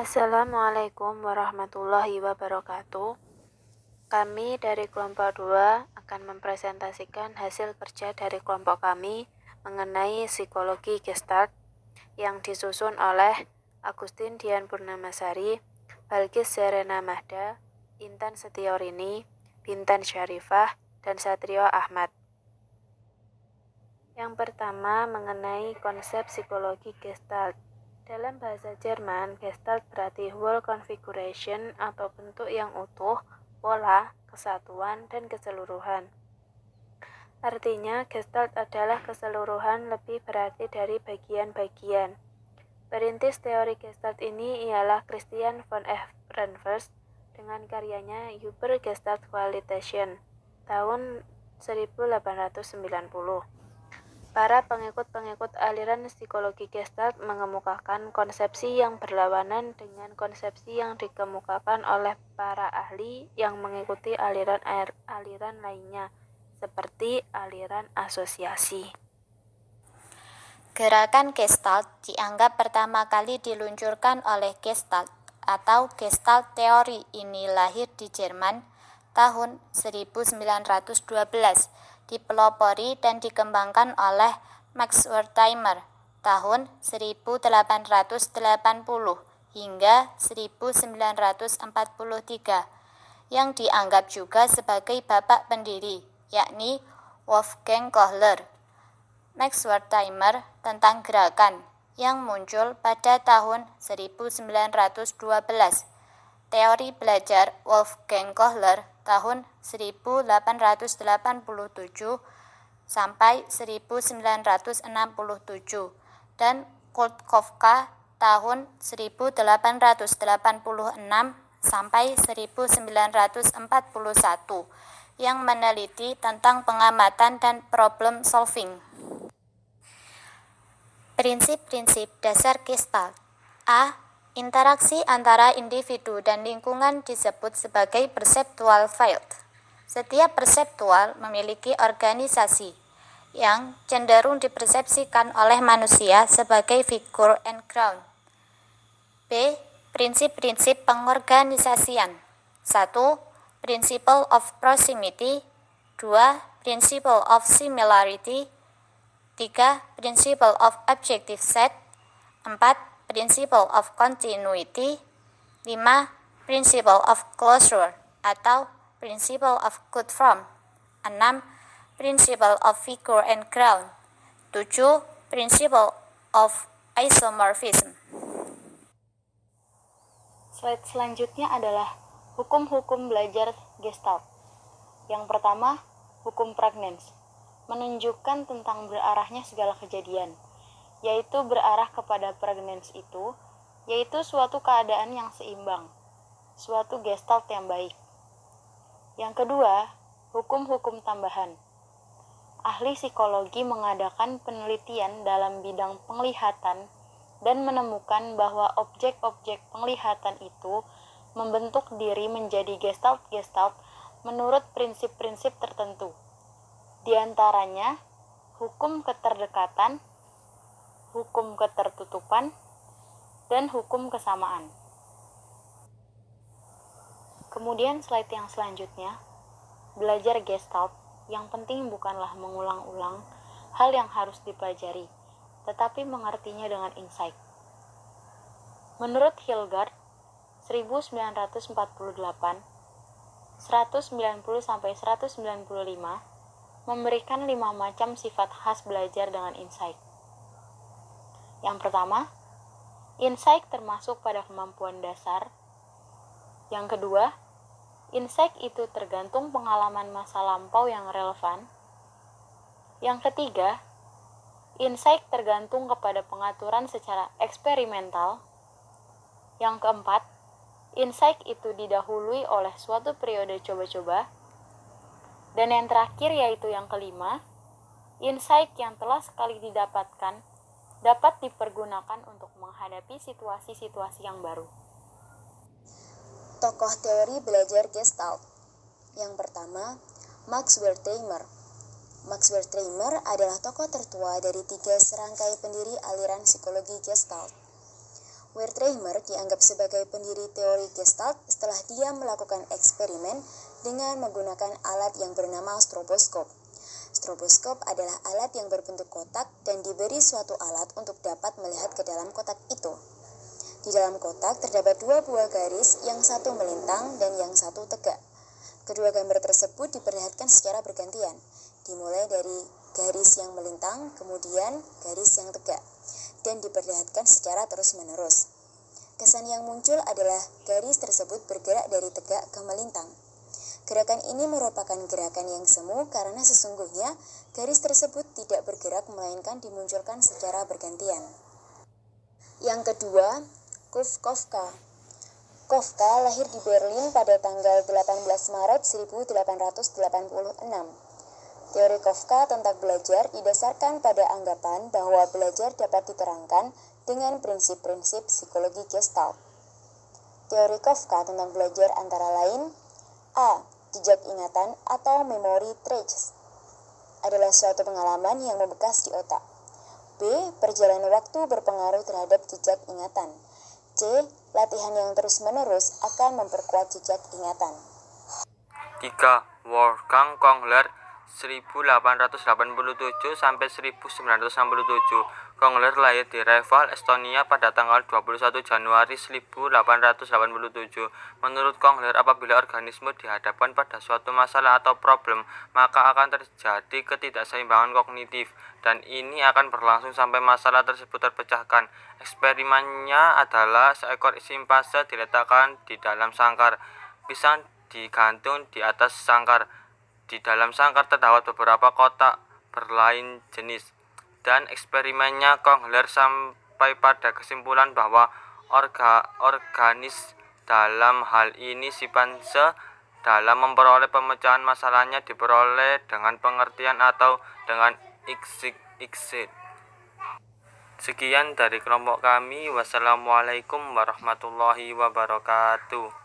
Assalamualaikum warahmatullahi wabarakatuh. Kami dari kelompok 2 akan mempresentasikan hasil kerja dari kelompok kami mengenai psikologi Gestalt yang disusun oleh Agustin Dian Purnamasari, Balkis Serena Mahda, Intan Setiorini, Bintan Syarifah, dan Satrio Ahmad. Yang pertama mengenai konsep psikologi Gestalt. Dalam bahasa Jerman, Gestalt berarti whole configuration atau bentuk yang utuh, pola, kesatuan, dan keseluruhan. Artinya, Gestalt adalah keseluruhan lebih berarti dari bagian-bagian. Perintis teori Gestalt ini ialah Christian von Ehrenfurst dengan karyanya Übergestellt-Qualitäten tahun 1890. Para pengikut-pengikut aliran psikologi Gestalt mengemukakan konsepsi yang berlawanan dengan konsepsi yang dikemukakan oleh para ahli yang mengikuti aliran lainnya, seperti aliran asosiasi. Gerakan Gestalt dianggap pertama kali diluncurkan oleh Gestalt atau Gestalt teori ini lahir di Jerman tahun 1912, dipelopori dan dikembangkan oleh Max Wertheimer tahun 1880 hingga 1943, yang dianggap juga sebagai bapak pendiri, yakni Wolfgang Kohler. Max Wertheimer tentang gerakan yang muncul pada tahun 1912. Teori belajar Wolfgang Kohler tahun 1887 sampai 1967 dan Kurt Koffka tahun 1886 sampai 1941 yang meneliti tentang pengamatan dan problem solving. Prinsip-prinsip dasar Gestalt. A. Interaksi antara individu dan lingkungan disebut sebagai perceptual field. Setiap perseptual memiliki organisasi yang cenderung dipersepsikan oleh manusia sebagai figure and ground. B. Prinsip-prinsip pengorganisasian. 1. Principle of proximity. 2. Principle of similarity. 3. Principle of objective set. 4. Principle of continuity. 5. Principle of closure atau Principle of good form. 6. Principle of figure and ground. 7. Principle of isomorphism. Slide selanjutnya adalah hukum-hukum belajar Gestalt. Yang pertama, hukum Pragnanz, menunjukkan tentang berarahnya segala kejadian, yaitu berarah kepada Pragnanz itu, yaitu suatu keadaan yang seimbang, suatu Gestalt yang baik. Yang kedua, hukum-hukum tambahan. Ahli psikologi mengadakan penelitian dalam bidang penglihatan dan menemukan bahwa objek-objek penglihatan itu membentuk diri menjadi Gestalt-Gestalt menurut prinsip-prinsip tertentu. Di antaranya, hukum keterdekatan, hukum ketertutupan, dan hukum kesamaan. Kemudian slide yang selanjutnya, belajar Gestalt yang penting bukanlah mengulang-ulang hal yang harus dipelajari, tetapi mengertinya dengan insight. Menurut Hilgard, 1948, 190-195 memberikan 5 macam sifat khas belajar dengan insight. Yang pertama, insight termasuk pada kemampuan dasar. Yang kedua, insight itu tergantung pengalaman masa lampau yang relevan. Yang ketiga, insight tergantung kepada pengaturan secara eksperimental. Yang keempat, insight itu didahului oleh suatu periode coba-coba. Dan yang terakhir yaitu yang kelima, insight yang telah sekali didapatkan dapat dipergunakan untuk menghadapi situasi-situasi yang baru. Tokoh teori belajar Gestalt. Yang pertama, Max Wertheimer. Max Wertheimer adalah tokoh tertua dari 3 serangkai pendiri aliran psikologi Gestalt. Wertheimer dianggap sebagai pendiri teori Gestalt setelah dia melakukan eksperimen dengan menggunakan alat yang bernama stroboskop. Stroboskop adalah alat yang berbentuk kotak dan diberi suatu alat untuk dapat melihat ke dalam kotak itu. Di dalam kotak terdapat dua buah garis, yang satu melintang dan yang satu tegak. Kedua gambar tersebut diperlihatkan secara bergantian, dimulai dari garis yang melintang, kemudian garis yang tegak, dan diperlihatkan secara terus-menerus. Kesan yang muncul adalah garis tersebut bergerak dari tegak ke melintang. Gerakan ini merupakan gerakan yang semu karena sesungguhnya garis tersebut tidak bergerak melainkan dimunculkan secara bergantian. Yang kedua, Kafka. Kafka lahir di Berlin pada tanggal 18 Maret 1886. Teori Kafka tentang belajar didasarkan pada anggapan bahwa belajar dapat diterangkan dengan prinsip-prinsip psikologi Gestalt. Teori Kafka tentang belajar antara lain: A. Jejak ingatan atau memory traces adalah suatu pengalaman yang membekas di otak. B. Perjalanan waktu berpengaruh terhadap jejak ingatan. C. Latihan yang terus-menerus akan memperkuat jejak ingatan. 3. Wolfgang Kohler 1887 sampai 1967. Kohler lahir di Reval, Estonia pada tanggal 21 Januari 1887. Menurut Kohler, apabila organisme dihadapkan pada suatu masalah atau problem, maka akan terjadi ketidakseimbangan kognitif, dan ini akan berlangsung sampai masalah tersebut terpecahkan. Eksperimennya adalah seekor simpanse diletakkan di dalam sangkar. Pisang digantung di atas sangkar. Di dalam sangkar terdapat beberapa kotak berlain jenis, dan eksperimennya Kohler sampai pada kesimpulan bahwa organis, dalam hal ini simpanse, dalam memperoleh pemecahan masalahnya diperoleh dengan pengertian atau dengan exit. Sekian dari kelompok kami. Wassalamualaikum warahmatullahi wabarakatuh.